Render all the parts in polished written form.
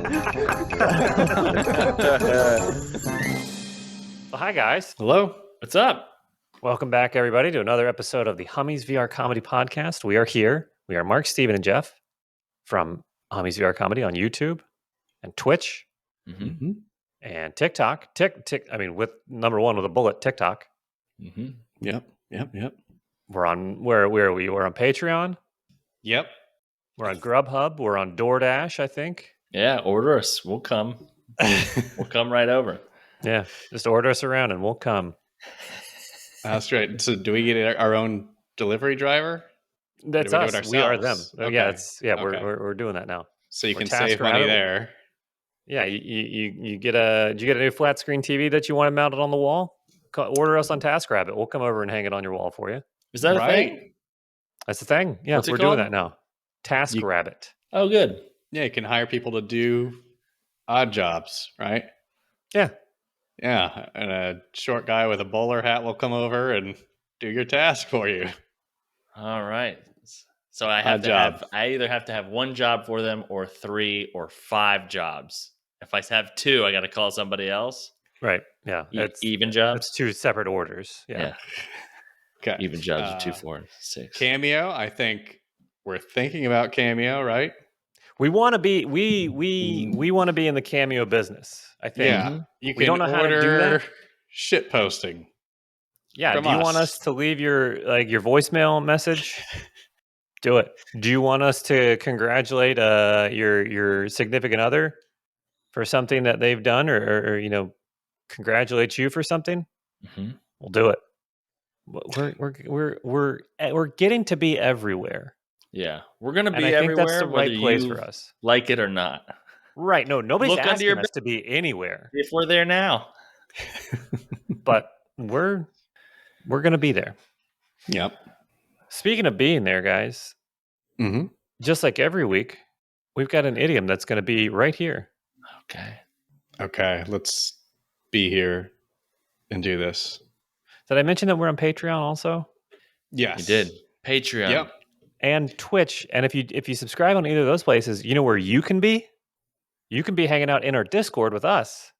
Well, hi, guys. Hello. What's up? Welcome back, everybody, to another episode of the Hummy's VR Comedy Podcast. We are here. We are Mark, Steven, and Jeff from Hummy's VR Comedy on YouTube and Twitch Mm-hmm. and TikTok. With number one with a bullet, TikTok. Mm-hmm. Yep. We're on where are we? We're on Patreon. Yep. We're on Grubhub. We're on DoorDash, I think. Yeah, order us. We'll come. We'll come right over. Yeah, just order us around and we'll come. That's right. So, do we get our own delivery driver? That's do we us. do it We are them. ourselves? Okay. Yeah, Okay. we're doing that now. So you We're can save money TaskRabbit. there. Yeah, you get a. Did you get a new flat screen TV that you want mounted on the wall? Order us on TaskRabbit. We'll come over and hang it on your wall for you. Is that a thing? That's the thing. Yeah, What's it we're called? doing that now. TaskRabbit. Oh, good. Yeah, you can hire people to do odd jobs, right? Yeah. Yeah, and a short guy with a bowler hat will come over and do your task for you. All right. So I have Odd to job. I either have to have one job for them or 3 or 5 jobs. If I have 2, I got to call somebody else. Right. Yeah. Even jobs. It's 2 separate orders. Yeah. Okay. Even jobs are 2, 4, and 6. Cameo. I think we're thinking about Cameo, right? We want to be we want to be in the Cameo business. I think. Yeah. You can We don't know how to do order that. shit posting. Yeah. From Do you want us. us to leave your voicemail message? Do it. Do you want us to congratulate your significant other for something that they've done, or congratulate you for something? Mm-hmm. We'll do it. We're getting to be everywhere. Yeah, we're gonna And be I think everywhere, that's the whether right place you for us. like it or not. Right. No, nobody's Look under asking your us to be anywhere, If we're there now, but we're going to be there. Yep. Speaking of being there, guys, Mm-hmm. just like every week, we've got an idiom that's going to be right here. Okay, let's be here and do this. Did I mention that we're on Patreon also? Yes. you did Patreon. Yep. And Twitch. And if you subscribe on either of those places, you know where you can be? You can be hanging out in our Discord with us,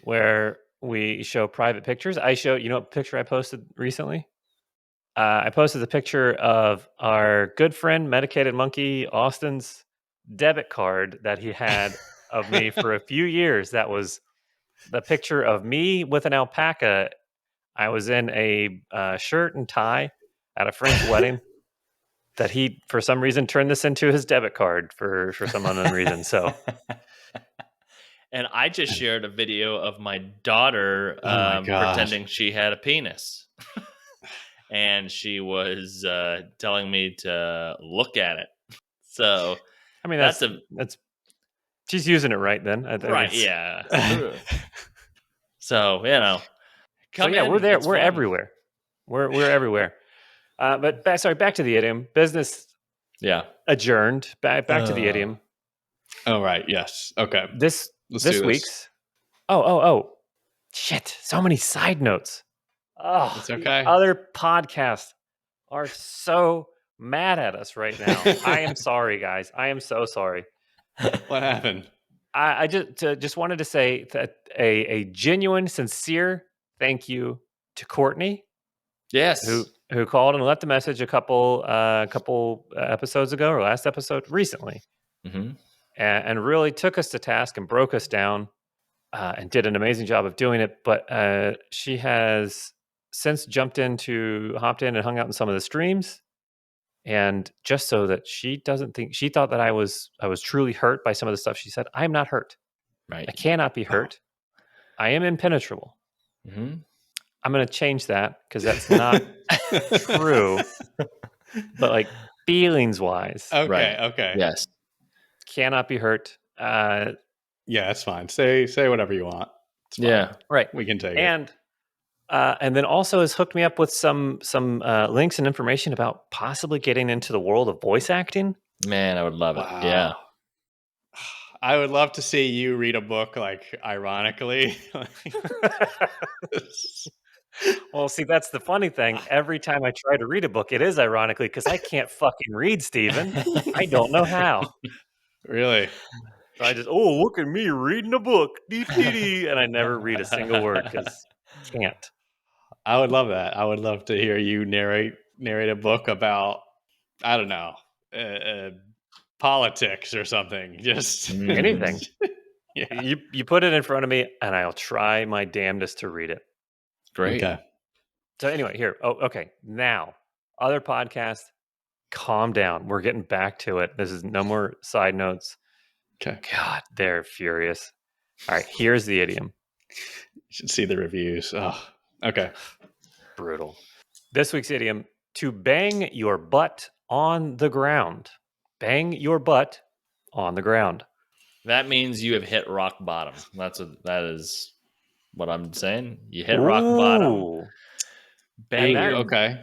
where we show private pictures. What picture I posted recently? I posted the picture of our good friend, Medicated Monkey, Austin's debit card that he had of me for a few years. That was the picture of me with an alpaca. I was in a shirt and tie at a French wedding that he, for some reason, turned this into his debit card for some unknown reason. So, And I just shared a video of my daughter my God. pretending she had a penis. And she was telling me to look at it. So, I mean, that's she's using it right then. I think right, it's- yeah. So, come So, in. we're there. It's We're fun. everywhere. We're everywhere. But back to the idiom. Business Yeah. adjourned. Back to the idiom. Oh, right. Yes. Okay. This Let's do this. week's. Oh. Shit. So many side notes. Oh, It's okay. The other podcasts are so mad at us right now. I am sorry, guys. I am so sorry. What happened? I just wanted to say that a genuine, sincere thank you to Courtney, Yes. who called and left a message a couple episodes ago, or last episode recently, Mm-hmm. and really took us to task and broke us down, and did an amazing job of doing it. But she has since hopped in and hung out in some of the streams, and just so that she doesn't think, she thought that I was truly hurt by some of the stuff she said. I am not hurt. Right. I cannot be hurt. I am impenetrable. Mm-hmm. I'm going to change that because that's not true. But like feelings wise, Okay. Right. Okay. Yes. cannot be hurt. Yeah, that's fine. Say whatever you want. It's fine. Yeah. Right. We can take it. And then also has hooked me up with some links and information about possibly getting into the world of voice acting. Man, I would love it. Wow. Yeah. I would love to see you read a book, like, ironically. Well, see, that's the funny thing. Every time I try to read a book, it is ironically because I can't fucking read, Steven. I don't know how. Really? So I just, oh, look at me reading a book. And I never read a single word because can't. I would love that. I would love to hear you narrate a book about, I don't know, politics or something. Just Anything. yeah. You put it in front of me and I'll try my damnedest to read it. Great. Okay. So anyway, here. Oh, okay. Now, other podcast, calm down. We're getting back to it. This is no more side notes. Okay. God, they're furious. All right, here's the idiom. You should see the reviews. Oh, okay. Brutal. This week's idiom, to bang your butt on the ground. Bang your butt on the ground. That means you have hit rock bottom. That is what I'm saying. You hit rock bottom. Ooh. Bang that- your Okay.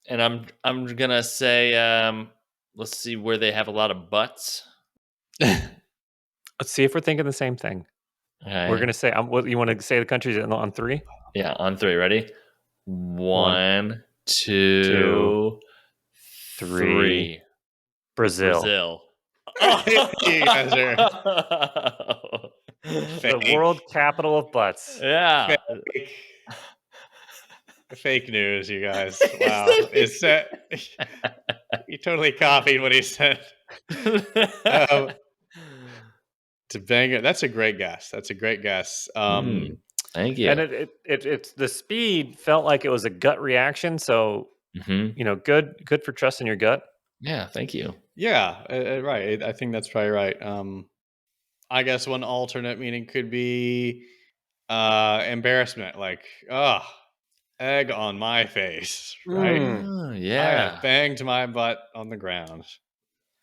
And I'm gonna say, let's see where they have a lot of butts. Let's see if we're thinking the same thing. Okay. We're gonna say, what you want to say the countries on 3? Yeah, on 3. Ready? 1, 2, two, 3. Brazil. Oh, you guys are The world capital of butts. Yeah. fake news, you guys. Wow. It's you totally copied what he said. To bang it. That's a great guess. Thank you. And it's the speed felt like it was a gut reaction. So good for trusting your gut. Yeah, thank you. Yeah, right. I think that's probably right. I guess one alternate meaning could be embarrassment, like, egg on my face, right? Oh, I yeah. have banged my butt on the ground.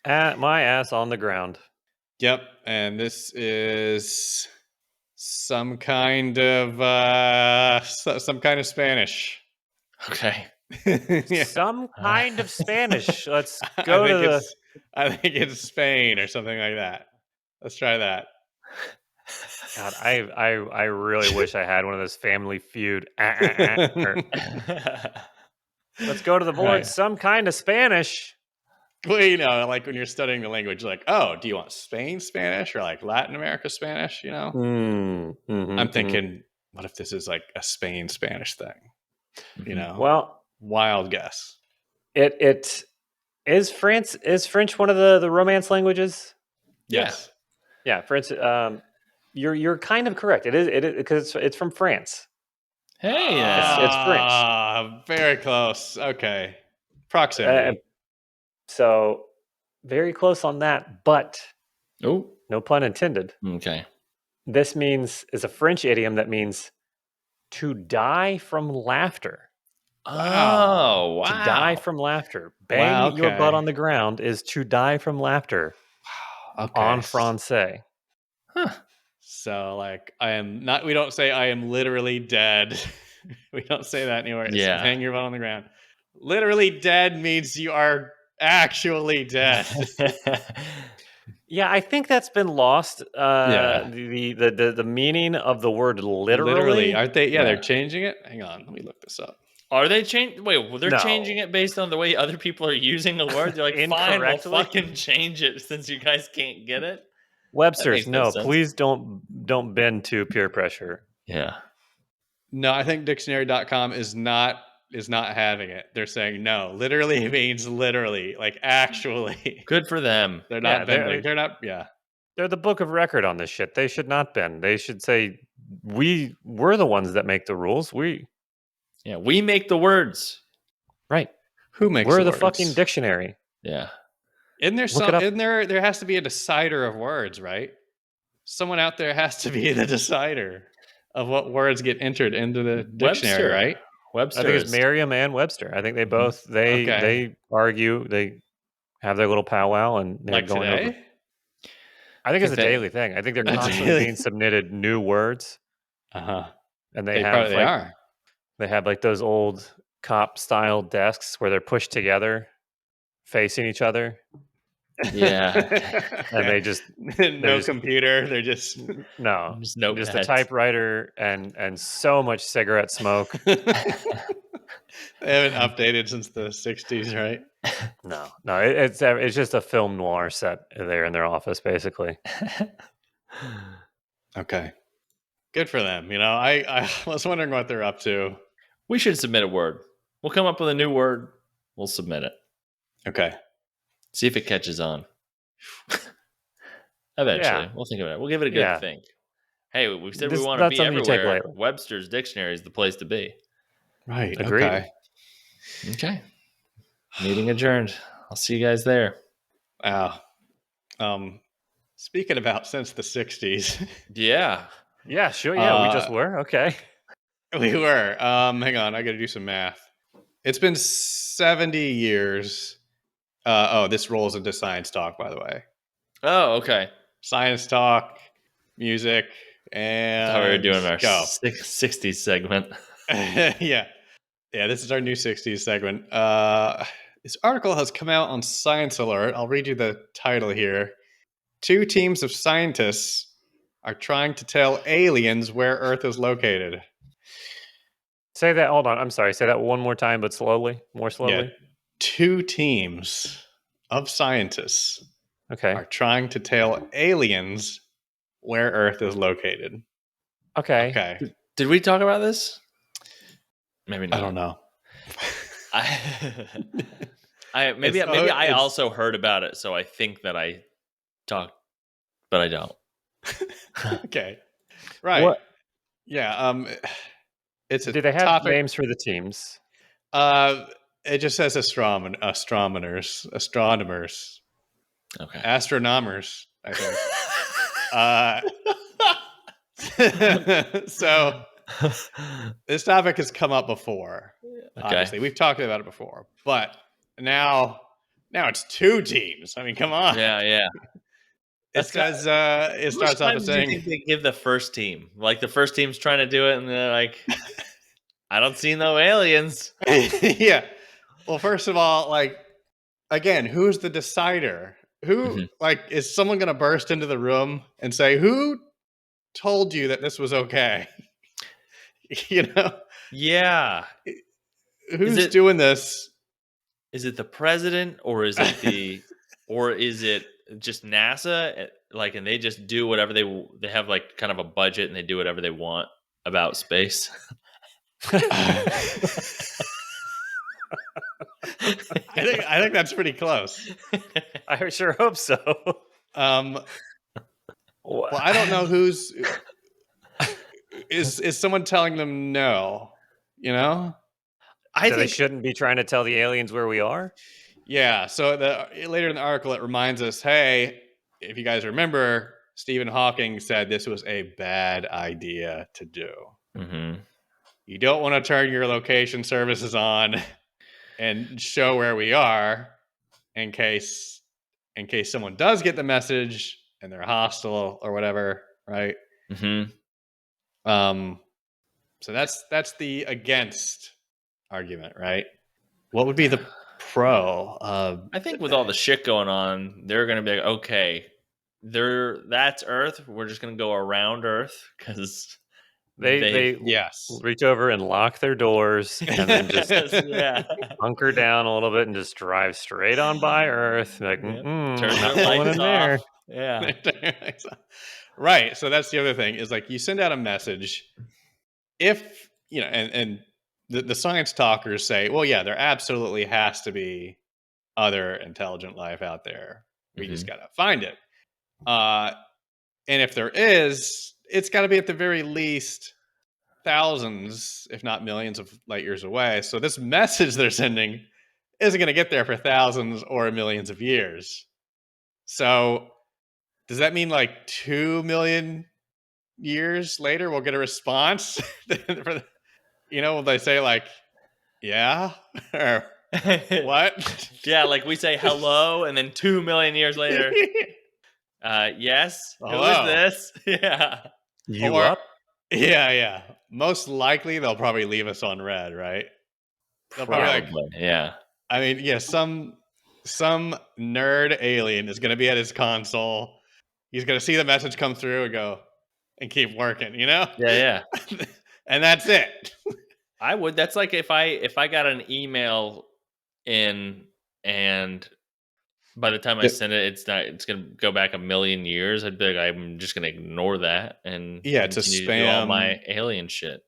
My ass on the ground. Yep, and this is some kind of Spanish. Okay. Yeah. Some kind of Spanish. Let's I go think to I think it's Spain or something like that. Let's try that. God, I really wish I had one of those Family Feud. Let's go to the board. Right. Some kind of Spanish. Well, like when you're studying the language, like, oh, do you want Spain Spanish or like Latin America Spanish? I'm thinking, what if this is like a Spain Spanish thing? Well, Wild guess. it is France. Is French one of the Romance languages? Yes. Yeah, French. You're kind of correct. It is because it's from France. Hey, It's French. Very close. Okay. Proximity. So very close on that, but oh, no pun intended. okay. This is a French idiom that means to die from laughter. Oh, wow. To die from laughter. Bang your butt on the ground is to die from laughter. En français. Huh. So like we don't say I am literally dead. We don't say that anywhere. It's hang your butt on the ground. Literally dead means you are actually dead. Yeah, I think that's been lost. The meaning of the word literally. Aren't they? Yeah, they're changing it. Hang on, let me look this up. Are they changing? Wait, they're No. changing it based on the way other people are using the word. They're like, fine, we'll fucking change it since you guys can't get it. Webster's, no, please don't bend to peer pressure. Yeah. No, I think dictionary.com is not having it. They're saying no. Literally means literally, like actually. Good for them. They're not bending. They're not. Yeah. They're the book of record on this shit. They should not bend. They should say we're the ones that make the rules. We make the words. Right. Who makes We're the words? Fucking dictionary. Yeah. Isn't there there has to be a decider of words, right? Someone out there has to be the decider of what words get entered into the dictionary, right? Webster. I think it's Merriam and Webster. I think they both they argue, they have their little powwow, and they're like going today? over. I think it's a daily thing. I think they're constantly being submitted new words. Uh-huh. And they have are. They have like those old cop style desks where they're pushed together, facing each other. Yeah. And they just no computer. They're just just a typewriter and so much cigarette smoke. They haven't updated since the 60s, right? No, it's just a film noir set there in their office, basically. Okay. Good for them. I was wondering what they're up to. We should submit a word. We'll come up with a new word. We'll submit it. Okay. See if it catches on. Eventually, Yeah. we'll think about it. We'll give it a good Yeah. think. Hey, we said we This want to not be something you take everywhere. lightly. Webster's Dictionary is the place to be. Right. Agreed. Okay. Okay. Meeting adjourned. I'll see you guys there. Wow. Speaking about since the 60s, Yeah. Yeah, sure. Yeah, we just were. Okay. we were. Hang on, I got to do some math. It's been 70 years. This rolls into science talk, by the way. Oh, okay. Science talk, music, I thought we were and doing our go. 60s segment. Yeah. This is our new 60s segment. This article has come out on Science Alert. I'll read you the title here. 2 teams of scientists are trying to tell aliens where Earth is located. Say that. Hold on. I'm sorry. Say that one more time, but slowly. More slowly. 2 teams of scientists Okay. are trying to tell aliens where Earth is located. Okay. Okay. Did we talk about this? Maybe not. I don't know. Maybe It's- I also heard about it, so I think that I talked, but I don't. Okay. Right. What Yeah. It's a do they have topic. names for the teams? It just says astronomers, Okay. astronomers, I think. So this topic has come up before. Obviously, we've talked about it before, but now it's 2 teams. I mean, come on. Yeah. It says it How much starts off time as do you saying, think they give the first team? Like the first team's trying to do it, and they're like, "I don't see no aliens." yeah. Well, first of all, like, again, who's the decider? Who, Mhm. like, is someone going to burst into the room and say, who told you that this was okay? Yeah. Who's doing this? Is it the president, or is it or is it just NASA? Like, and they just do whatever they have, like kind of a budget, and they do whatever they want about space. I think that's pretty close. I sure hope so. Well, I don't know who's is someone telling them no, I They think shouldn't be trying to tell the aliens where we are. Yeah. So later in the article, it reminds us, hey, if you guys remember, Stephen Hawking said this was a bad idea to do. Mhm. You don't want to turn your location services on and show where we are in case someone does get the message and they're hostile or whatever, right? Mhm. So that's the against argument, right? What would be the pro? I think with all the shit going on, they're going to be like, okay, that's Earth. We're just going to go around Earth because They Yes. reach over and lock their doors and then just yeah. hunker down a little bit and just drive straight on by Earth. Like, Yep. Turn Turn their going lights in there. off. Yeah. Right. So that's the other thing is like you send out a message if, and the science talkers say, well, yeah, there absolutely has to be other intelligent life out there. We just got to find it. And if there is, it's got to be at the very least thousands, if not millions of light years away. So this message they're sending isn't going to get there for thousands or millions of years. So does that mean like 2 million years later we'll get a response? Will they say like, yeah, or what? Yeah, like we say hello, and then 2 million years later, yes, who is Hello. this? Yeah. You Or- up? Yeah. Most likely they'll probably leave us on red, right? They'll probably like, yeah. I mean, yeah, some nerd alien is going to be at his console. He's going to see the message come through and go and keep working, Yeah. And that's it. I would. That's like if I got an email in and by the time I send it, it's gonna go back a million years. I'd be like, I'm just gonna ignore that and it's a continue to do all my spam. alien shit.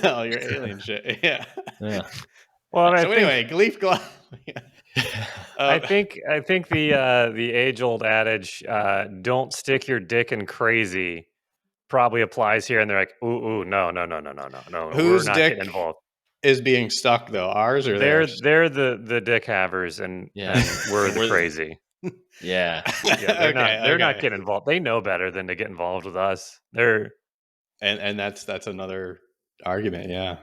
All your alien shit. Yeah. Yeah. Well, and I So think anyway, Gleef Glide. I think the age old adage, "Don't stick your dick in crazy," probably applies here. And they're like, "Ooh, no, we're Whose not getting dick involved." is being stuck though? Ours or theirs? They're the dick havers, and Yeah. we're And the crazy. Yeah. Yeah, they're not Okay. getting involved. They know better than to get involved with us. They're And that's another argument. Yeah.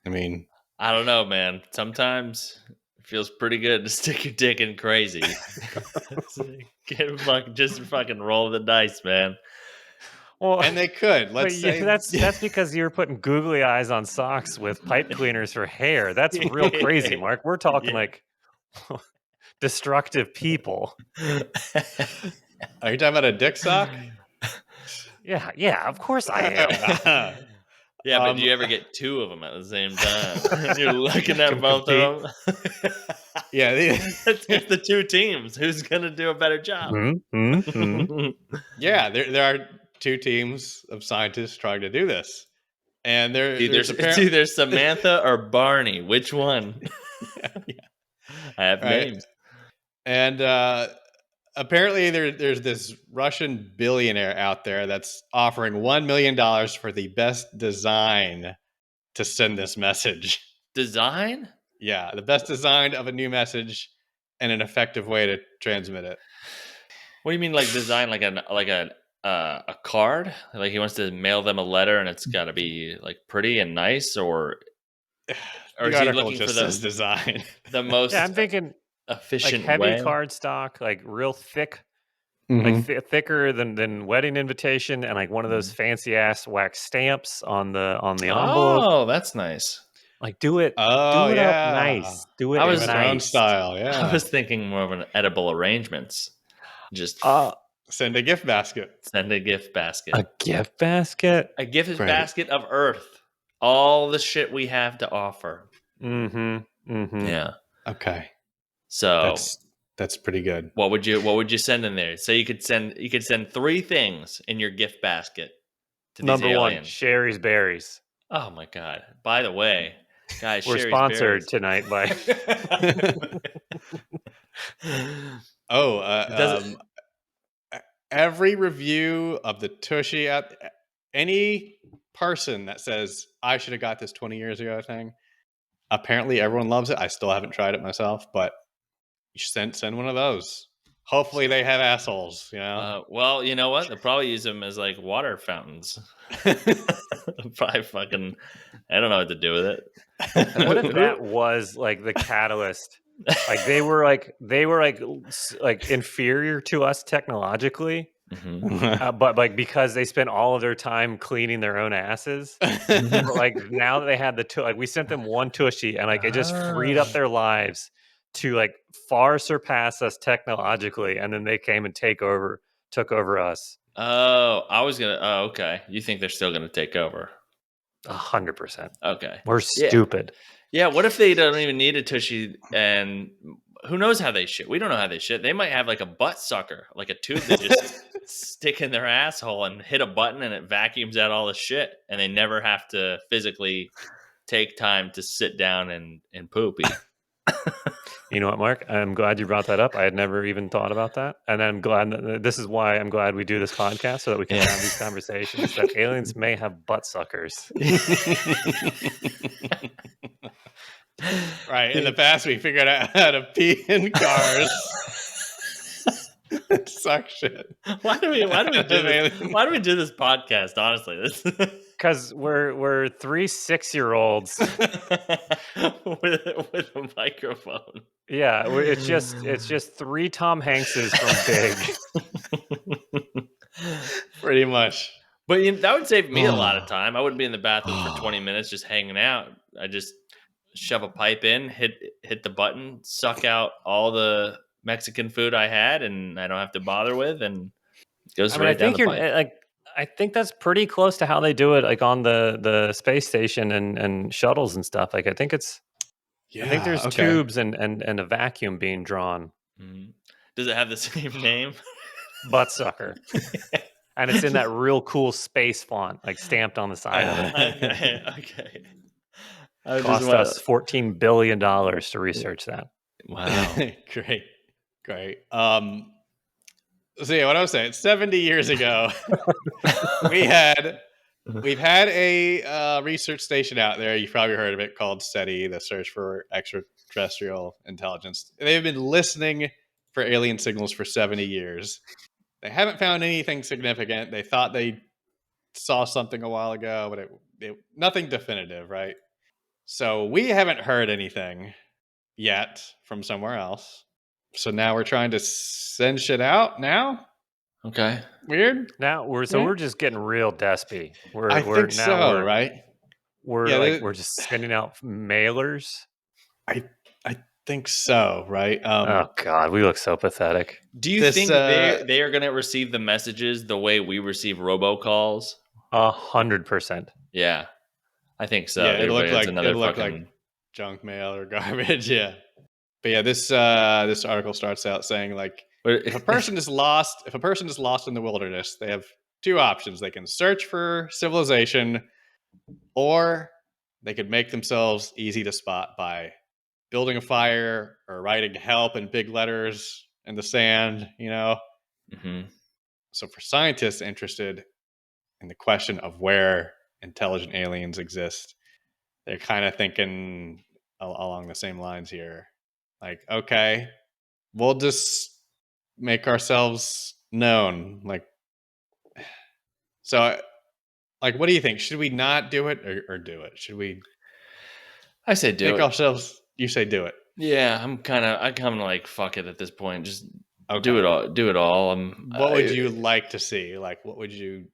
I mean, I don't know, man. Sometimes it feels pretty good to stick your dick in crazy. Just fucking roll the dice, man. well, and they could. but Let's say that's because you're putting googly eyes on socks with pipe cleaners for hair. That's real crazy, Mark. We're talking Yeah. like destructive people. Are you talking about a dick sock? Yeah, of course I am. Yeah, but do you ever get two of them at the same time? You're looking at Can both of them. Yeah, It's the two teams. Who's gonna do a better job? yeah. There are two teams of scientists trying to do this, and It's apparently either Samantha or Barney. Which one? I have right, names. and apparently there's this Russian billionaire out there that's offering $1 million for the best design to send this message. Design? Yeah, the best design of a new message and an effective way to transmit it. What do you mean, like design, like a card? Like he wants to mail them a letter, and it's got to be like pretty and nice, or The is he article looking for just says design. the most Yeah, I'm thinking like efficient heavy way? cardstock, like real thick, like Mhm. thicker than wedding invitation, and like one of those fancy ass wax stamps on the envelope. Oh, that's nice. Like do it Oh up yeah, nice. Do I it Game was of Thrones nice. style. I Yeah, was thinking more of an edible arrangements. Just send a gift basket. send a gift basket. a gift basket. A gift Right. basket of Earth. All the shit we have to offer. Yeah. Okay, So that's pretty good. what would you send in there? So you could send three things in your gift basket to these Number one, aliens. Sherry's Berries. Oh my god. By the way, guys, We're Sherry's sponsored berries. tonight by Oh, Does every review of the Tushy at any person that says I should have got this 20 years ago thing. Apparently, everyone loves it. I still haven't tried it myself, but you should send one of those. Hopefully, they have assholes. You know. well, you know what? They'll probably use them as like water fountains. Probably fucking I don't know what to do with it. what if that was like the catalyst? Like they were like inferior to us technologically, but like because they spent all of their time cleaning their own asses. But like now that they had like we sent them one tushy and like it just freed up their lives to like far surpass us technologically, and then they came and took over us. Oh, okay. You think they're still gonna take over? 100%. Okay. We're stupid. Yeah, what if they don't even need a tushy, and who knows how they shit? We don't know how they shit. They might have like a butt sucker, like a tube that just stick in their asshole and hit a button and it vacuums out all the shit, and they never have to physically take time to sit down and poopy. You know what, Mark? I'm glad you brought that up. I had never even thought about that. And I'm glad this is why I'm glad we do this podcast so that we can have these conversations that aliens may have butt suckers. Right. In the past, we figured out how to pee in cars. Suck shit. Why do we do this? Why do we do this podcast? Honestly, this because we're 3 6-year-olds with a microphone. Yeah, it's just 3 Tom Hankses from Big. Pretty much. But that would save me a lot of time. I wouldn't be in the bathroom for 20 minutes just hanging out. I just shove a pipe in, hit the button, suck out all the Mexican food I had, and I don't have to bother with, and it goes right down the pipe. I think that's pretty close to how they do it, like on the space station and shuttles and stuff. Like I think it's Yeah. I think there's Okay. tubes and a vacuum being drawn. Mhm. Does it have the same name? Butt sucker. And it's in that real cool space font, like stamped on the side of it. Okay, okay. I just Cost want. us $14 billion to research that. Wow. Great. Great. So yeah, what I was saying, 70 years ago, we had we've had a research station out there. You've probably heard of it, called SETI, the Search for Extraterrestrial Intelligence. They've been listening for alien signals for 70 years. They haven't found anything significant. They thought they saw something a while ago, but nothing definitive, right? So we haven't heard anything yet from somewhere else. So now we're trying to send shit out now. Okay. Weird. Now we're Yeah. just getting real despy. I think so, right? We're Yeah, like we're just sending out mailers. I think so, right? Oh God, we look so pathetic. Do you This think they are going to receive the messages the way we receive robocalls? 100%. Yeah, I think so. yeah, It's another it'll look like fucking. junk mail or garbage. Yeah, but yeah, this article starts out saying like if a person is lost in the wilderness, they have two options. They can search for civilization, or they could make themselves easy to spot by building a fire or writing help in big letters in the sand, Mhm. So for scientists interested in the question of where intelligent aliens exist, they're kind of thinking along the same lines here. Like, okay, we'll just make ourselves known. So, what do you think? Should we not do it or do it? Should we I say do make it. ourselves? You say do it. Yeah, I kind of like fuck it at this point. Just Okay. do it all. Do it all. What would you like to see? What would you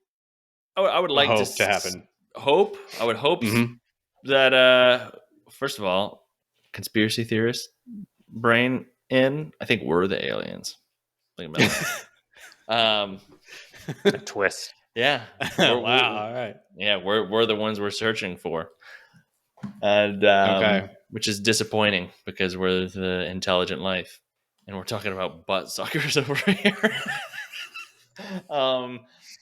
I would like hope to happen? Hope. I would hope Mhm. that first of all, conspiracy theorist brain in. I think we're the aliens. Think about that. A twist. Yeah. Wow. All right. Yeah, we're the ones we're searching for, and Okay. which is disappointing because we're the intelligent life, and we're talking about butt suckers over here.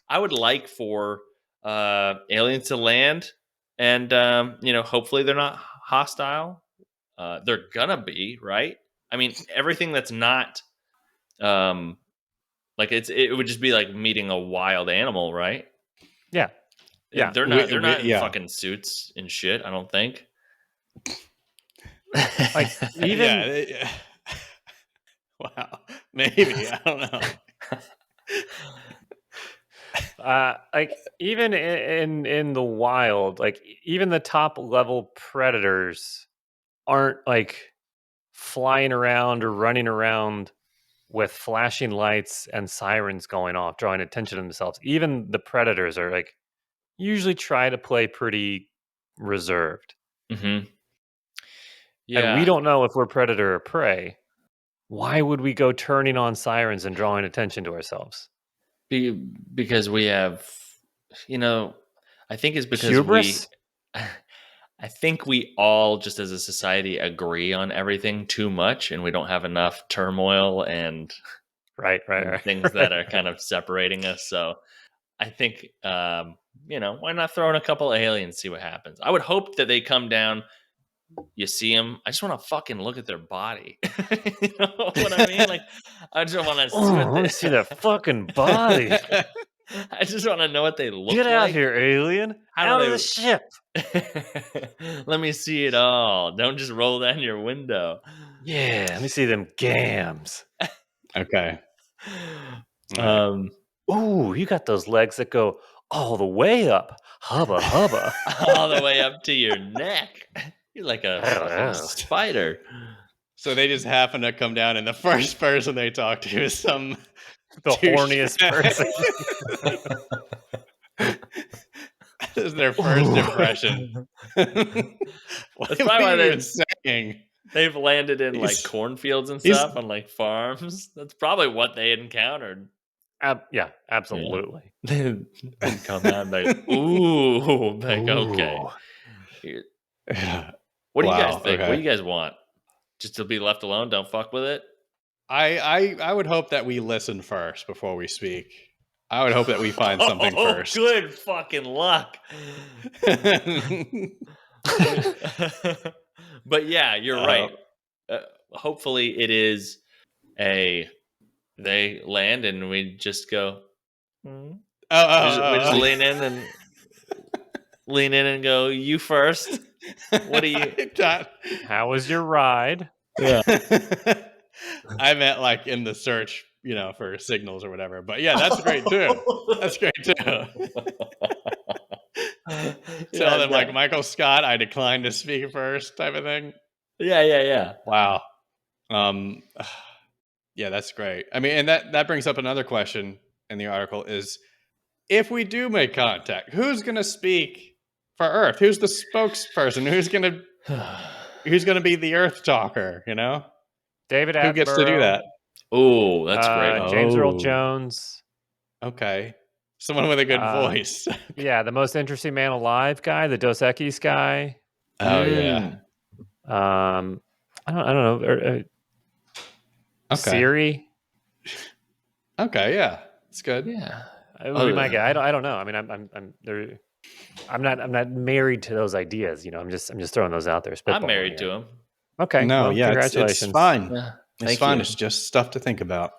I would like for aliens to land, and hopefully they're not hostile. They're gonna be, right? I mean, everything that's not like it would just be like meeting a wild animal, right? Yeah. Yeah. They're not in yeah. fucking suits and shit, I don't think. Like even Yeah. Wow. Maybe. I don't know. like even in the wild, like even the top level predators aren't like flying around or running around with flashing lights and sirens going off, drawing attention to themselves. Even the predators are like usually try to play pretty reserved. Mm-hmm. And we Yeah, don't know if we're predator or prey. Why would we go turning on sirens and drawing attention to ourselves? because we have, I think it's because Hubris? I think we all just as a society agree on everything too much, and we don't have enough turmoil and Right. things that are kind of separating us. So I think, why not throw in a couple aliens, see what happens? I would hope that they come down. You see them. I just want to fucking look at their body. You know what I mean? Like, I just want to see Oh, what let me see that fucking body. I just want to know what they look Get like. out here, alien. How Out do of the ship. Let me see it all. Don't just roll down your window. Yeah, let me see them gams. Okay. All right. Ooh, you got those legs that go all the way up. Hubba hubba. All the way up to your neck. You're like a fucking spider. So they just happen to come down, and the first person they talk to is some The horniest person. This is their first impression. What That's am probably why I even saying? they've landed in like He's- cornfields and he's- stuff on like farms. That's probably what they encountered. Yeah, absolutely. They'd come out like, ooh, like, okay. Ooh. Here- Yeah. What do you guys Wow, think? What do okay. you guys want? Just to be left alone? Don't fuck with it? I would hope that we listen first before we speak. I would hope that we find something Oh, first. good fucking luck. But yeah, you're right. Hopefully it is they land and we just go, "Hmm." We just lean in and go, you first. What do you? How was your ride? Yeah. I meant like in the search, for signals or whatever. But yeah, that's great too. That's great too. Tell them like Michael Scott, I declined to speak first, type of thing. Yeah. Wow. Yeah, that's great. I mean, and that brings up another question in the article is if we do make contact, who's going to speak for Earth? Who's the spokesperson? Who's going to be the Earth talker, David Who gets to do Attenborough, that? Oh, that's a great one. James Earl Oh. Jones. Okay. Someone with a good voice. Yeah, the most interesting man alive guy, the Dos Equis guy. Oh yeah. I don't know. Okay. Siri. Okay, yeah. It's good. Yeah. It would be my guy. I don't know. I mean, I'm there. I'm not married to those ideas. I'm just throwing those out there. I'm married to him. Okay. No, well, yeah, congratulations. it's fine. Yeah. It's fine. It's just stuff to think about,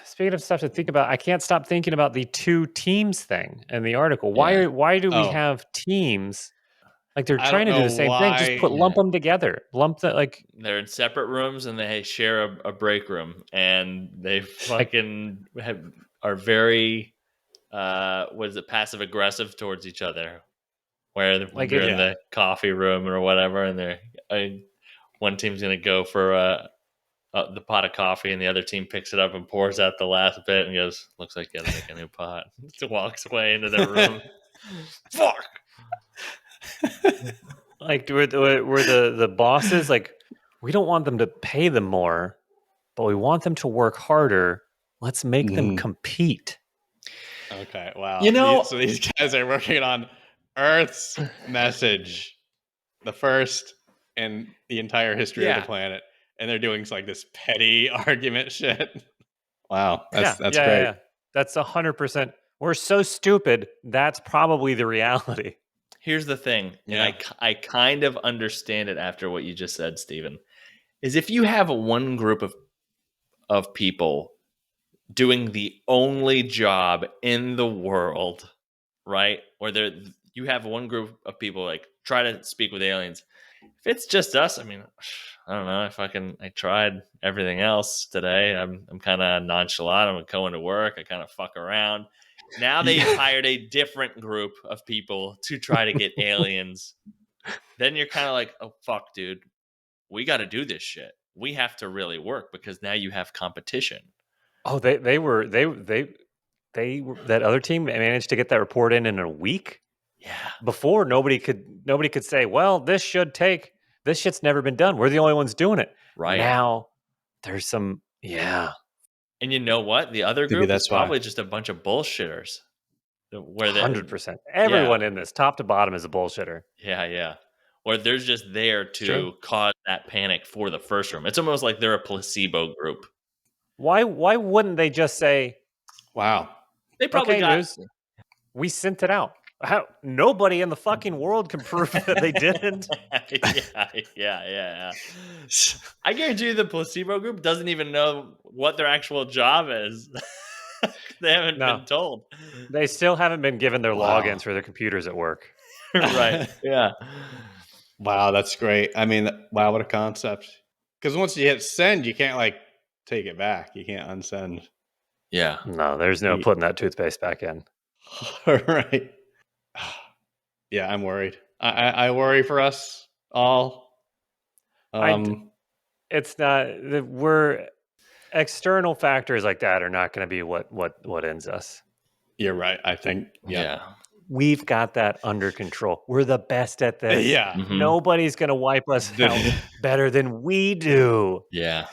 Speaking of stuff to think about, I can't stop thinking about the two teams thing in the article. Yeah. Why do we Oh. have teams? Like they're I trying to don't do the know same thing. Just why- lump them together. Lump that like They're in separate rooms and they share a break room, and they fucking are very what is it, passive aggressive towards each other. Where they're in the coffee room or whatever, and they're one team's gonna go for the pot of coffee, and the other team picks it up and pours out the last bit and goes, "Looks like you gotta make a new pot." Walks away into their room. Fuck. like were the bosses like we don't want them to pay them more, but we want them to work harder. Let's make them compete. Okay, wow. So these guys are working on Earth's message, the first in the entire history of the planet, and they're doing like this petty argument shit. Wow, that's great. Yeah. That's 100%. We're so stupid. That's probably the reality. Here's the thing, and I kind of understand it after what you just said, Stephen. Is if you have one group of people doing the only job in the world, right? Or you have one group of people like try to speak with aliens. If it's just us, I mean, I don't know. I tried everything else today. I'm kind of nonchalant. I'm going to work. I kind of fuck around. Now they've hired a different group of people to try to get aliens. Then you're kind of like, oh fuck, dude, we got to do this shit. We have to really work because now you have competition. Oh, that other team managed to get that report in a week. Yeah. Before nobody could say, well, this shit's never been done. We're the only ones doing it. Right. Now there's some And you know what? The other group is probably just a bunch of bullshitters. Where 100%. Everyone in this, top to bottom, is a bullshitter. Yeah. Or they're just there to cause that panic for the first room. It's almost like they're a placebo group. Why wouldn't they just say, wow, they probably we sent it out. Nobody in the fucking world can prove that they didn't. Yeah. I guarantee you the placebo group doesn't even know what their actual job is. They haven't been told. They still haven't been given their logins for their computers at work. Right. Yeah. Wow, that's great. I mean, wow, what a concept. Because once you hit send, you can't like take it back. You can't unsend. Yeah. No, there's no putting that toothpaste back in. Right. Yeah, I'm worried. I worry for us all. It's not. We're external factors like that are not going to be what ends us. You're right. I think. Yeah. We've got that under control. We're the best at this. Yeah. Mm-hmm. Nobody's going to wipe us out better than we do. Yeah.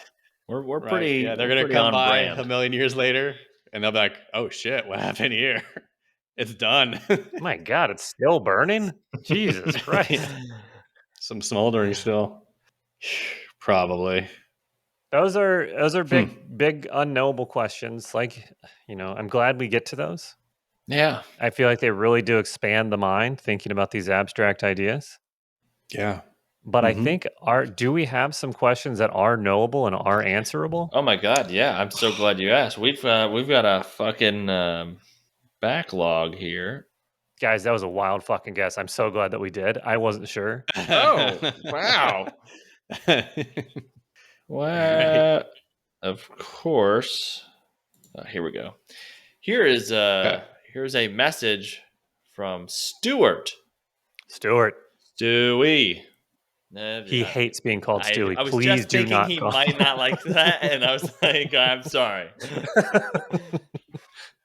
We're pretty. Yeah, they're going to come by a million years later and they'll be like, oh shit, what happened here? It's done. My God, it's still burning? Jesus Christ. Some smoldering still. Probably. Those are big unknowable questions. Like, I'm glad we get to those. Yeah. I feel like they really do expand the mind thinking about these abstract ideas. Yeah. But I think do we have some questions that are knowable and are answerable? Oh my god, yeah. I'm so glad you asked. We've got a fucking backlog here. Guys, that was a wild fucking guess. I'm so glad that we did. I wasn't sure. Oh, wow. Well, Right. of course. Here we go. Here's a message from Stuart. Stuart. Stewie. He hates being called Stewie. I was Please just do thinking not he call. might not like that, and I was like, I'm sorry.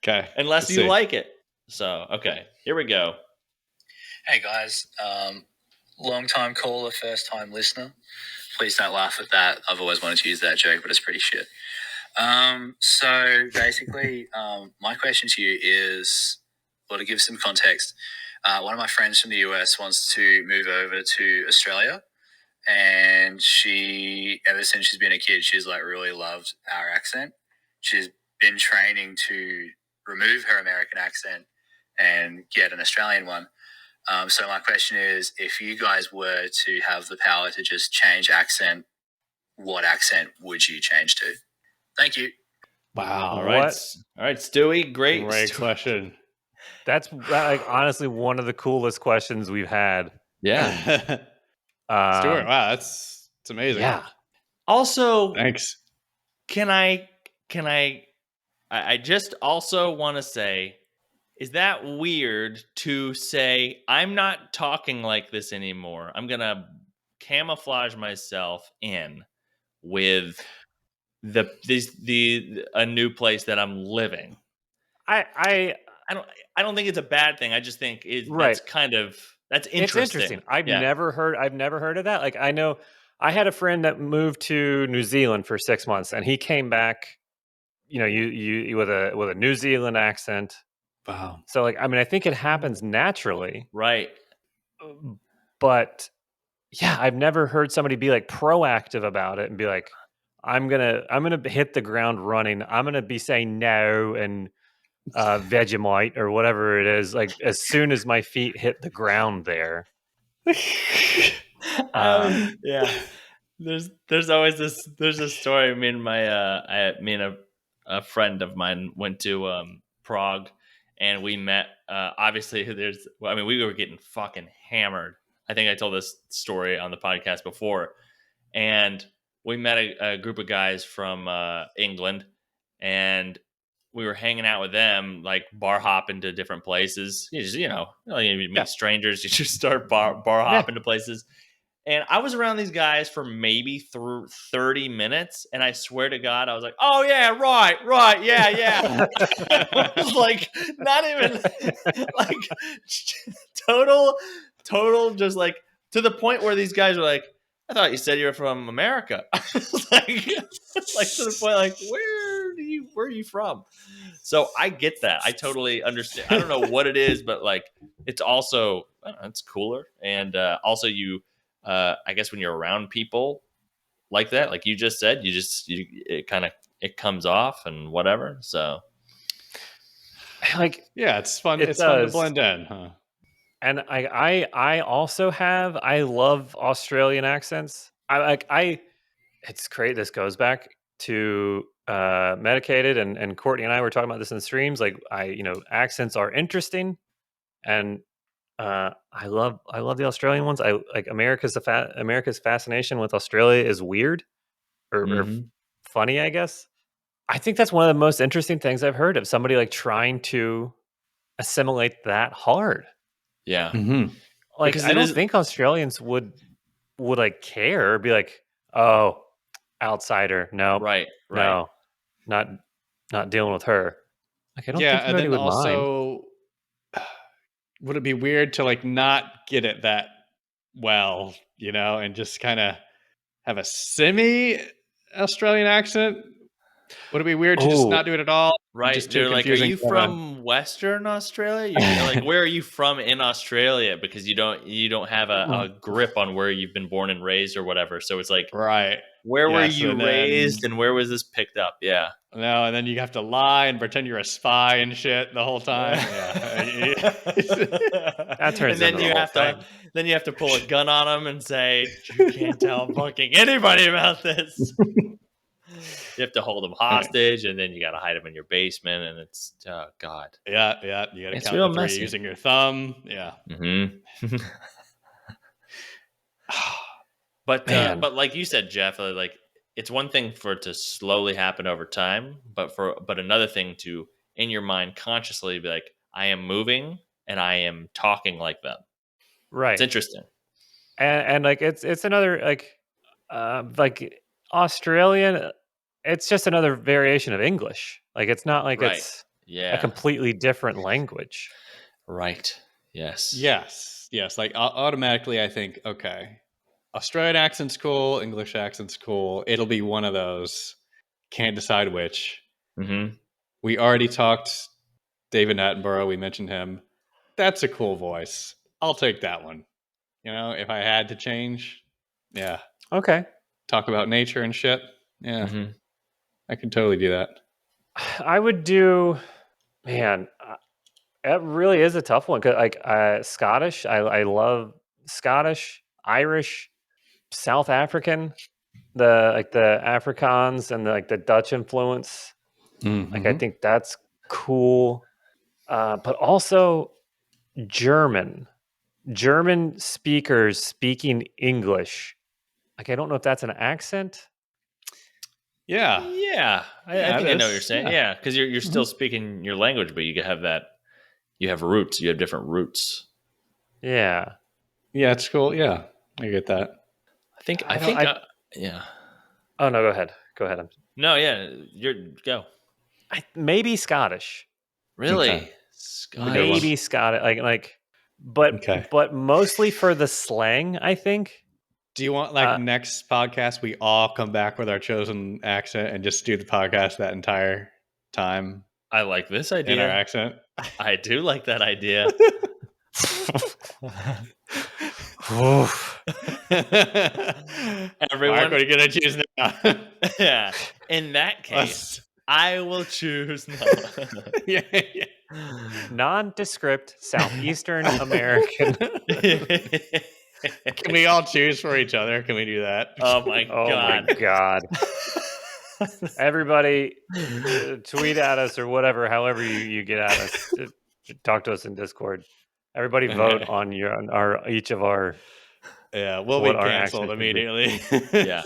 Okay. Unless you like it. So, okay, here we go. Hey guys, long time caller, first time listener. Please don't laugh at that. I've always wanted to use that joke, but it's pretty shit. So basically, my question to you is, well, to give some context, one of my friends from the US wants to move over to Australia, and ever since she's been a kid, she's like really loved our accent. She's been training to remove her American accent and get an Australian one. So my question is, if you guys were to have the power to just change accent, what accent would you change to? Thank you. Wow. All right, Stewie, great question. That's like honestly one of the coolest questions we've had. Yeah. Stuart, wow, it's amazing. Yeah. Also, thanks. I just also want to say, is that weird to say, I'm not talking like this anymore? I'm going to camouflage myself in with a new place that I'm living. I don't think it's a bad thing. I just think Right. that's interesting. It's interesting. I've never heard of that. Like, I know I had a friend that moved to New Zealand for 6 months, and he came back, you with a New Zealand accent. Wow. So, like, I mean, I think it happens naturally. Right. But yeah, I've never heard somebody be like proactive about it and be like, I'm gonna hit the ground running. I'm gonna be saying no and Vegemite or whatever it is, like as soon as my feet hit the ground there. Yeah. There's always there's a story. Me and a friend of mine went to Prague, and we met. Obviously, we were getting fucking hammered. I think I told this story on the podcast before, and we met a group of guys from England, and we were hanging out with them, like bar hopping to different places. You meet strangers, you just start bar hopping to places. And I was around these guys for maybe through 30 minutes, and I swear to God, I was like, "Oh yeah, right, yeah." It was like not even like total, just like to the point where these guys were like, "I thought you said you were from America." like to the point, like, where are you from? So I get that. I totally understand. I don't know what it is, but like, it's also it's cooler, and also you. I guess when you're around people like that, like you just said, it comes off and whatever. So, like, yeah, it's fun. It's fun to blend in, huh? And I also I love Australian accents. It's great. This goes back to Medicated, and Courtney and I were talking about this in the streams. Like, accents are interesting, and I love the Australian ones. I like America's fascination with Australia is weird or funny, I guess. I think that's one of the most interesting things I've heard of somebody like trying to assimilate that hard. Yeah. Like, I don't think Australians would like care or be like, oh, outsider. No, right. No, not dealing with her. Like, I don't think and anybody then would mind. also, would it be weird to like not get it that well, and just kind of have a semi Australian accent? Would it be weird to just not do it at all? Right. just too They're like, are confusing you for from Western Australia? You're like, where are you from in Australia? Because you don't have a grip on where you've been born and raised or whatever. So it's like, Right. where were Yes, you and then- raised and where was this picked up? Yeah. No, and then you have to lie and pretend you're a spy and shit the whole time. Yeah. That turns And then into you the whole have to thing. pull a gun on them and say, you can't tell fucking anybody about this. You have to hold them hostage, and then you got to hide them in your basement, and it's God. Yeah. You got to It's count real to 3 messy. using your thumb. Yeah. Mm-hmm. But Man. like you said, Jeff, like it's one thing for it to slowly happen over time, but another thing to in your mind consciously be like, I am moving and I am talking like them. Right. It's interesting. And like it's another like Australian. It's just another variation of English. Like it's not like Right. it's a Yeah. completely different language. Right. Yes. Yes. Like automatically, I think, okay, Australian accent's cool, English accent's cool. It'll be one of those. Can't decide which. Mm-hmm. We already talked David Attenborough. We mentioned him. That's a cool voice. I'll take that one. You know, if I had to change, yeah, Okay. talk about nature and shit. Yeah, Mm-hmm. I could totally do that. I would do, man. It really is a tough one because like Scottish. I love Scottish, Irish, South African. The Afrikaans and the Dutch influence. Like I think that's cool. But also German speakers speaking English. Like I don't know if that's an accent. Yeah, Yeah. I Yeah, think it I know what is. you're saying. Yeah. Yeah, because you're still speaking your language, but you have that. You have roots. You have different roots. Yeah. yeah, it's cool. Yeah, I get that. I think. I- Yeah. Oh no, go ahead. Go ahead. No. Yeah. Go. Maybe Scottish. Really? Okay. Scottish. Maybe Scottish. But Okay. but mostly for the slang, I think. Do you want like next podcast we all come back with our chosen accent and just do the podcast that entire time I like this in our idea. accent? I do like that idea. Oof. Everyone, Mark, what are you gonna choose now? yeah. In that case, Let's- I will choose. No. yeah. Nondescript Southeastern American. Can we all choose for each other? Can we do that? Oh my Oh god. my god. Everybody tweet at us or whatever, however you get at us. Talk to us in Discord. Everybody vote on each of our Yeah, we'll what be our canceled accent should be. immediately. Yeah.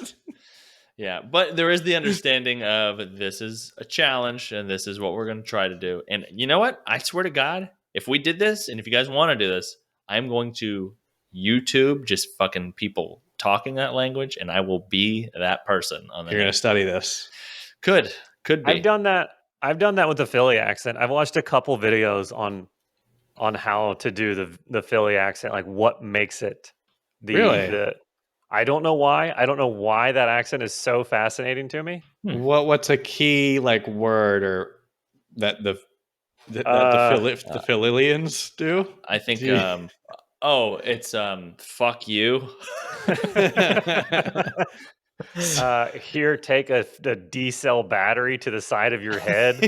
Yeah, but there is the understanding of this is a challenge and this is what we're going to try to do. And you know what? I swear to God, if we did this and if you guys want to do this, I'm going to YouTube just fucking people talking that language and I will be that person on the You're gonna study this. Could be. I've done that with the Philly accent. I've watched a couple videos on how to do the Philly accent, like what makes it Really? I don't know why. I don't know why that accent is so fascinating to me. What's a key like word or that the Phililians do? I think Do you- it's fuck you. Here, take the D-cell battery to the side of your head.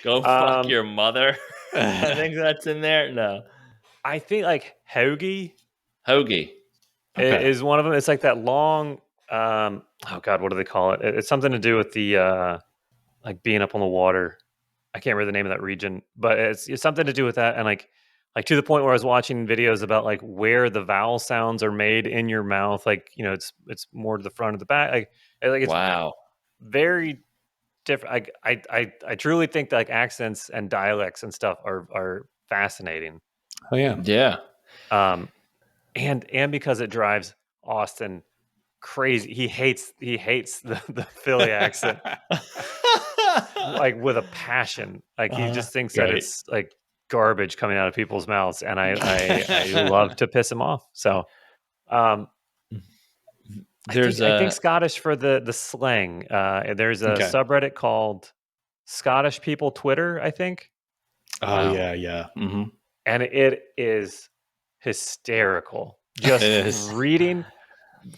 Go fuck your mother. I think that's in there. No. I think like hoagie Hoagie. is one of them. It's like that long. Oh God, what do they call it? It's something to do with the like being up on the water. I can't remember the name of that region, but it's something to do with that. And like to the point where I was watching videos about like where the vowel sounds are made in your mouth. Like it's more to the front of the back. Like it's Wow. very different. I truly think that like accents and dialects and stuff are fascinating. Oh yeah. Yeah. And because it drives Austin crazy. He hates the Philly accent like with a passion. Like he just thinks that great. it's like garbage coming out of people's mouths, and I love to piss him off. So I There's think Scottish for the slang. There's a Okay. subreddit called Scottish People Twitter, I think, Oh Wow. yeah. Mm-hmm. and it is hysterical. It Just is. reading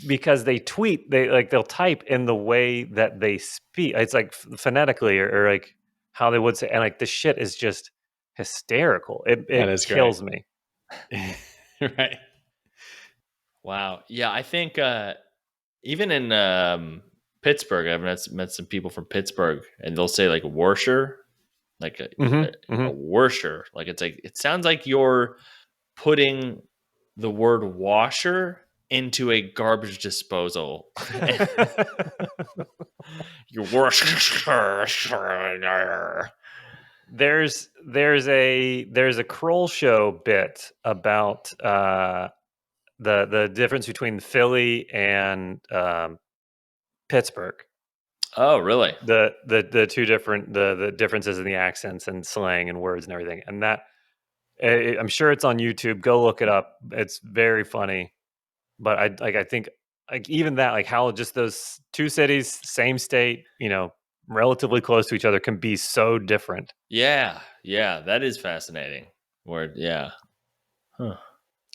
because they'll type in the way that they speak. It's like phonetically or like how they would say, and like the shit is just hysterical. That It is great. kills me. Right. Wow. Yeah, I think even in Pittsburgh, I've met some people from Pittsburgh, and they'll say like "worsher," like a worsher. Like it sounds like you're putting the word washer into a garbage disposal. Your worsher. There's a Kroll show bit about the difference between Philly and Pittsburgh. Oh, really? The two different the differences in the accents and slang and words and everything. And that I'm sure it's on YouTube. Go look it up. It's very funny. But I think like even that, like how just those two cities, same state, relatively close to each other, can be so different. Yeah, that is fascinating. Word, yeah. Huh.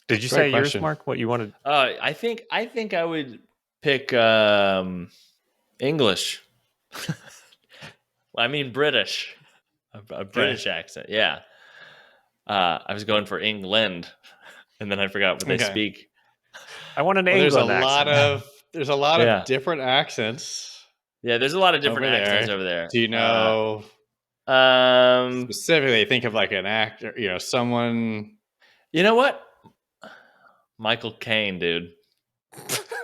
Did you Great say yours, question. Mark? What you wanted? I think I would pick English. I mean British. A British accent. Yeah. I was going for England, and then I forgot what they Okay. speak. I want an Well, there's a England lot accent. of different accents Yeah, there's a lot of different over accents there. over there. Do you know Um, specifically? Think of like an actor. Someone. you know what? Michael Caine, dude.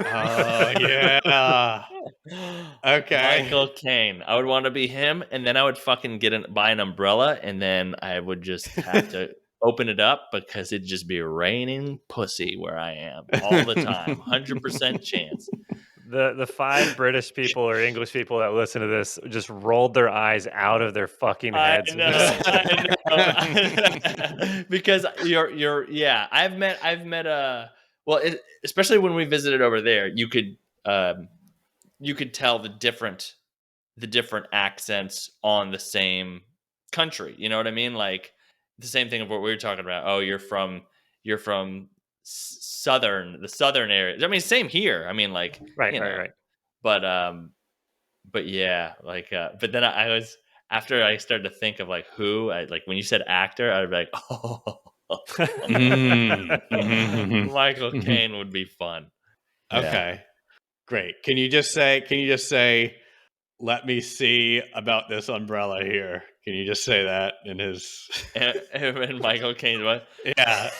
Oh yeah. Okay. Michael Caine. I would want to be him, and then I would fucking buy an umbrella, and then I would just have to open it up because it'd just be raining pussy where I am all the time. 100% chance. The 5 British people or English people that listen to this just rolled their eyes out of their fucking I heads. know. Because yeah. I've met especially when we visited over there, you could tell the different accents on the same country. You know what I mean? Like the same thing of what we were talking about. Oh, you're from the southern area. I mean, same here. I mean, like Right. but yeah, like but then I was after I started to think of like who I like when you said actor, I'd be like, oh, Michael Caine would be fun. Okay. Great. Can you just say, let me see about this umbrella here? Can you just say that in his? And Michael Caine, what? Yeah.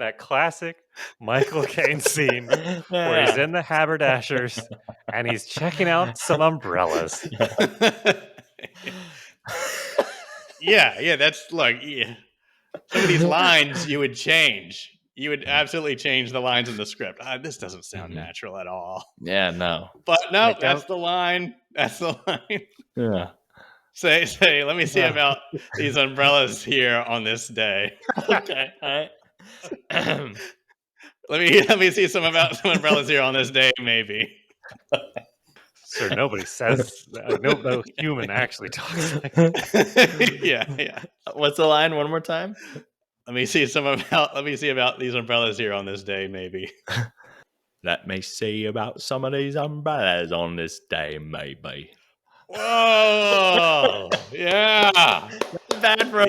That classic Michael Caine scene where he's in the haberdashers and he's checking out some umbrellas. Yeah. That's like some of these lines you would change. You would absolutely change the lines in the script. This doesn't sound natural at all. Yeah, no. But no, They that's don't- the line. That's the line. Yeah. Say, let me see about these umbrellas here on this day. Okay. All right. Let me see some umbrellas here on this day, maybe. Sir, nobody says that. No human actually talks like that. Yeah. What's the line? One more time. Let me see about these umbrellas here on this day, maybe. Let me see about some of these umbrellas on this day, maybe. Whoa! Yeah. Bad for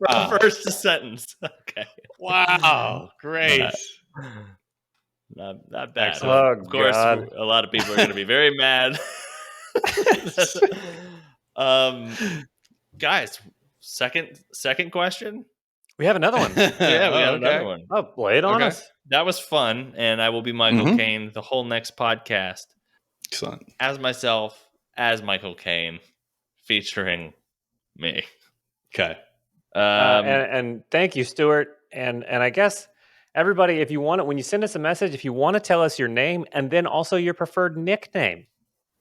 a first sentence. Okay. Wow. Great. Not bad. Excellent. Of course, God. a lot of people are going to be very mad. Guys, second question. We have another one. Yeah, we have okay. another one. Oh, lay it on Okay. us. That was fun, and I will be Michael Mhm. Caine the whole next podcast Excellent. as myself, as Michael Caine, featuring me. Okay. And thank you, Stuart. And I guess everybody, if you want it, when you send us a message, if you want to tell us your name and then also your preferred nickname,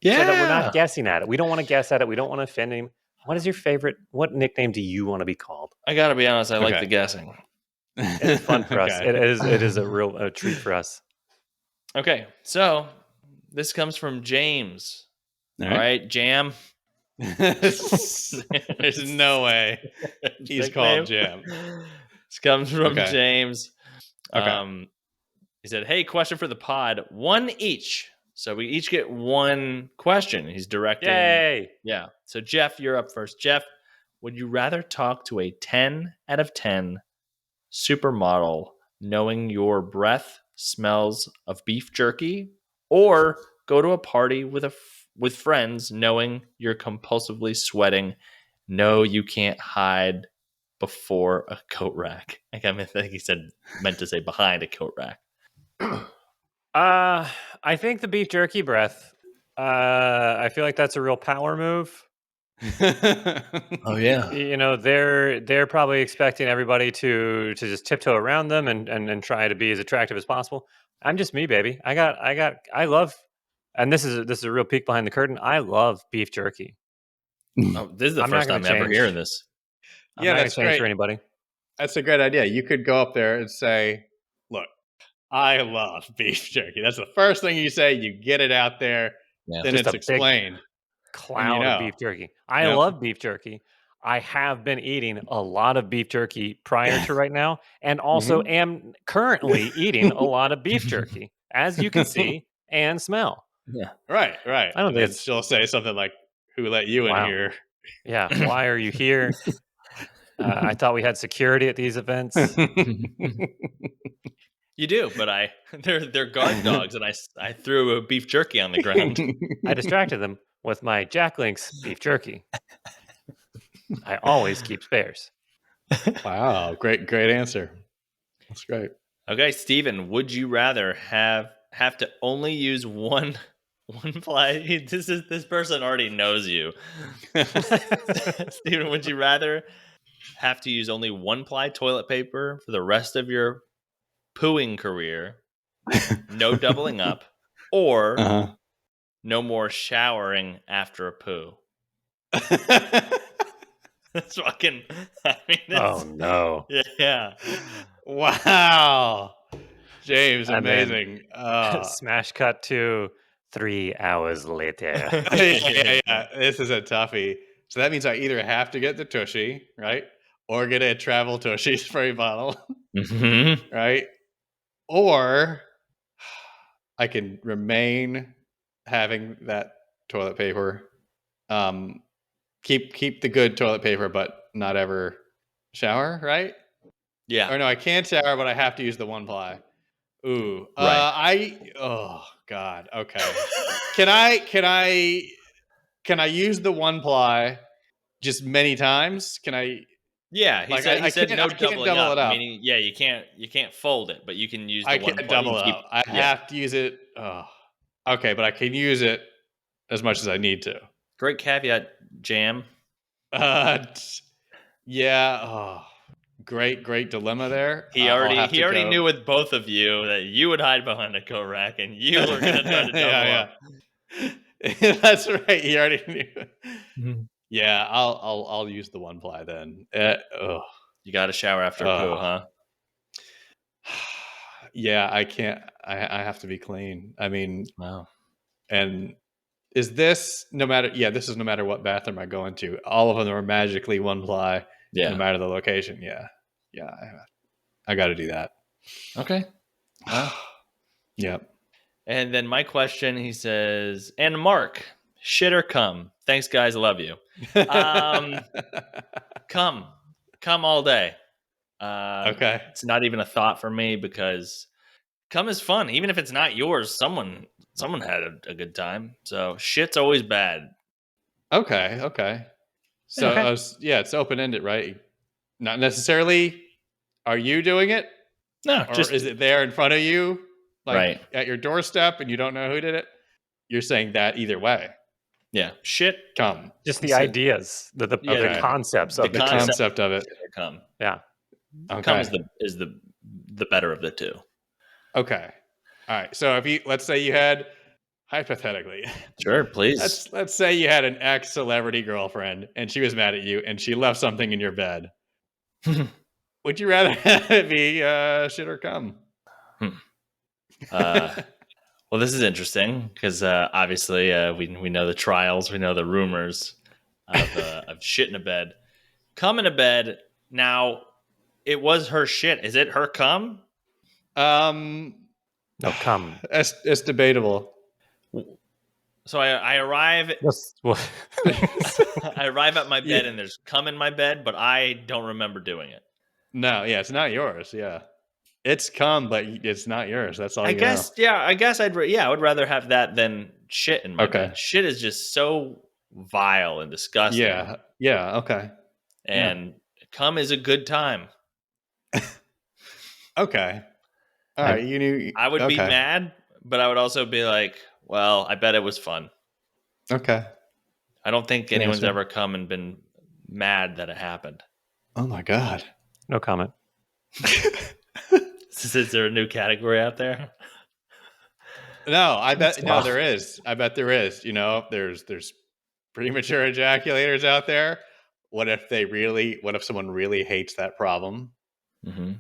so that we're not guessing at it. We don't want to guess at it. We don't want to offend him. What is your favorite? What nickname do you want to be called? I gotta be honest, I like Okay. the guessing. It's fun for us. Okay. It is a real treat for us. Okay, so this comes from James. All right, Jam. There's no way he's called Jam. This comes from Okay. James. Okay. He said, "Hey, question for the pod. One each. So we each get one question." He's directing. Yay! Yeah. So Jeff, you're up first. Jeff, would you rather talk to a 10 out of 10 supermodel knowing your breath smells of beef jerky, or go to a party with friends knowing you're compulsively sweating? No, you can't hide before a coat rack. I think he meant to say behind a coat rack. I think the beef jerky breath. I feel like that's a real power move. Oh yeah. You know, they're probably expecting everybody to just tiptoe around them and try to be as attractive as possible. I'm just me, baby. I love, and this is a real peek behind the curtain. I love beef jerky. Oh, this is the I'm not first gonna time ever change. hearing this. I'm Yeah, not gonna that's change for great. anybody. That's a great idea. You could go up there and say, "Look, I love beef jerky." That's the first thing you say. You get it out there, Yeah. then Just it's a big explained, and you cloud of know. beef jerky. I Yep. love beef jerky. I have been eating a lot of beef jerky prior to right now, and also am currently eating a lot of beef jerky, as you can see and smell. Yeah. Right. I don't And think then it's she'll say something like, "Who let you in wow. here?" Yeah, why are you here? I thought we had security at these events. You do, but they're guard dogs, and I threw a beef jerky on the ground. I distracted them with my Jack Link's beef jerky. I always keep spares. Wow, great answer. That's great. Okay, Steven, would you rather have to only use one ply? This person already knows you. Steven, would you rather have to use only one ply toilet paper for the rest of your pooing career, no doubling up, or Uh-huh. no more showering after a poo? That's fucking. I mean, Oh no! yeah. Wow. James, And then amazing. smash cut to 3 hours later. Yeah. This is a toughie. So that means I either have to get the Tushy, right? Or get a travel Tushy spray bottle, Mm-hmm. right? Or I can remain having that toilet paper. Keep the good toilet paper, but not ever shower, right? Yeah. Or no, I can shower, but I have to use the one ply. Ooh, Right. oh god. Okay. Can I use the one ply just many times? Can I Yeah, he like said no I can't doubling double up, it up. meaning you can't fold it, but you can use the I one can't plug. You double it can up. I yeah. have to use it. Oh. Okay, but I can use it as much as I need to. Great caveat, Jam. Yeah. Oh, great dilemma there. He I'll have to already go. knew with both of you that you would hide behind a coat rack and you were gonna try to double up. That's right. He already knew. Mhm. Yeah, I'll use the one ply then. You got to shower after a poo, huh? Yeah, I can't. I have to be clean. I mean, Wow. and is this no matter? Yeah, this is no matter what bathroom I go into. All of them are magically one ply, Yeah. no matter the location. Yeah. I got to do that. Okay. Wow. Yep. And then my question, he says, and Mark, shit or cum? Thanks, guys. Love you. Come all day. Okay. It's not even a thought for me because cum is fun. Even if it's not yours, someone had a good time. So shit's always bad. Okay. So Okay. yeah, it's open ended, right? Not necessarily. Are you doing it, No, or just is it there in front of you, like right. at your doorstep, and you don't know who did it? You're saying that either way. Yeah, shit. Come. Just the So- ideas, the Okay. concepts The of the two. concept of it. Shit or cum. Yeah. Okay. Cum is the better of the two. Okay. All right. So let's say you had, hypothetically, Sure, please. let's say you had an ex celebrity girlfriend and she was mad at you and she left something in your bed. Would you rather have it be shit or cum? Well, this is interesting because obviously we know the trials, we know the rumors of shit in a bed. Cum in a bed. Now, it was her shit. Is it her cum? No, come. It's debatable. So I arrive. Well, I arrive at my bed Yeah. and there's cum in my bed, but I don't remember doing it. No, yeah, it's not yours. Yeah, it's cum, but it's not yours. That's all I you guess, I guess I would rather have that than shit in my Okay. bed. Shit is just so vile and know. disgusting. Yeah. Okay. And cum is a good time. Okay. All right. You knew. I would be okay. mad, but I would also be like, well, I bet it was fun. Okay. I don't think Good anyone's answer. ever come and been mad that it happened. Oh my god. no comment. Is there a new category out there? No, I bet no, Wow. there is. I bet there is. You know, there's premature ejaculators out there. What if someone really hates that problem? Mm-hmm.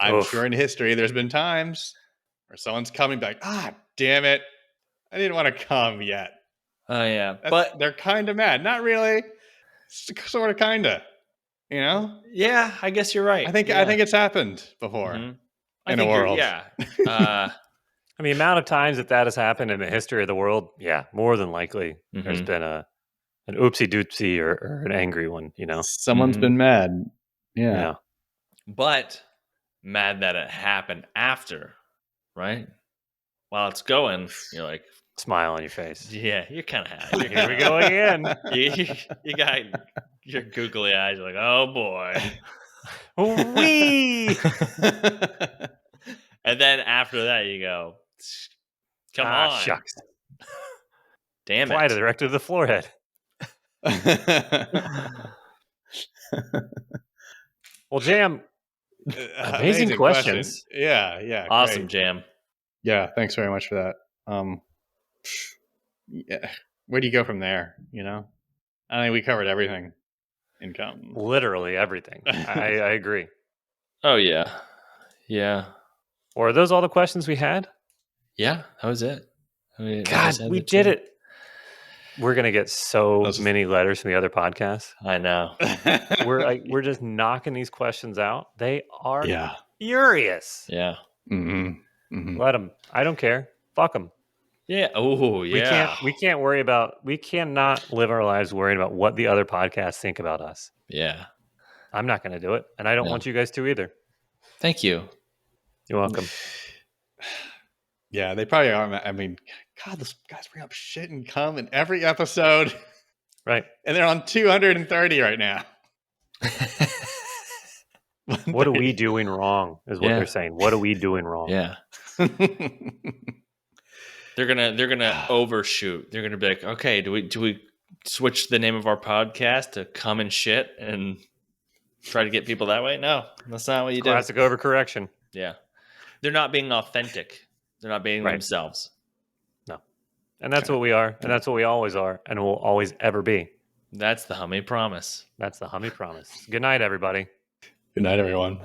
I'm Oof. sure in history there's been times where someone's coming back, damn it. I didn't want to come yet. Oh, yeah. But they're kind of mad. Not really. Sort of kind of. You know? Yeah, I guess you're right. I think it's happened before Mhm. in the world. Yeah. I mean, the amount of times that has happened in the history of the world, yeah, more than likely there's Mhm. been an oopsie doopsie or an angry one, you know? Someone's Mhm. been mad. Yeah. But mad that it happened after, right? While it's going, you're like, Smile on your face. yeah, you're kind of happy. Here we go again. You got your googly eyes. You're like, oh boy. Wee! And then after that, you go, come on. Shucks. Damn Apply it. to directly to the forehead. Well, Jam, amazing questions. question. Yeah. Awesome, Great. Jam. Yeah, thanks very much for that. Yeah. Where do you go from there? You know, I think we covered everything in cum. Literally everything. I agree. Oh, yeah. Yeah. Or are those all the questions we had? Yeah, that was it. God, we did it. We're gonna get so many letters from the other podcasts. I know. We're just knocking these questions out. They are Yeah. furious. Yeah. Let them. I don't care. Fuck them. Yeah. Oh, yeah. We cannot live our lives worrying about what the other podcasts think about us. Yeah. I'm not going to do it, and I don't want you guys to either. Thank you. You're welcome. Yeah, they probably are. I mean, God, those guys bring up shit and cum in every episode. Right. And they're on 230 right now. What are we doing wrong is what they're saying. What are we doing wrong? Yeah. They're gonna overshoot. They're gonna be like, okay, do we switch the name of our podcast to Cum and Shit and try to get people that way? No, that's not what you do. Classic overcorrection. Yeah. They're not being authentic. They're not being themselves. No. And that's what we are, and that's what we always are, and will always ever be. That's the Hummy Promise. That's the Hummy Promise. Good night, everybody. Good night, everyone.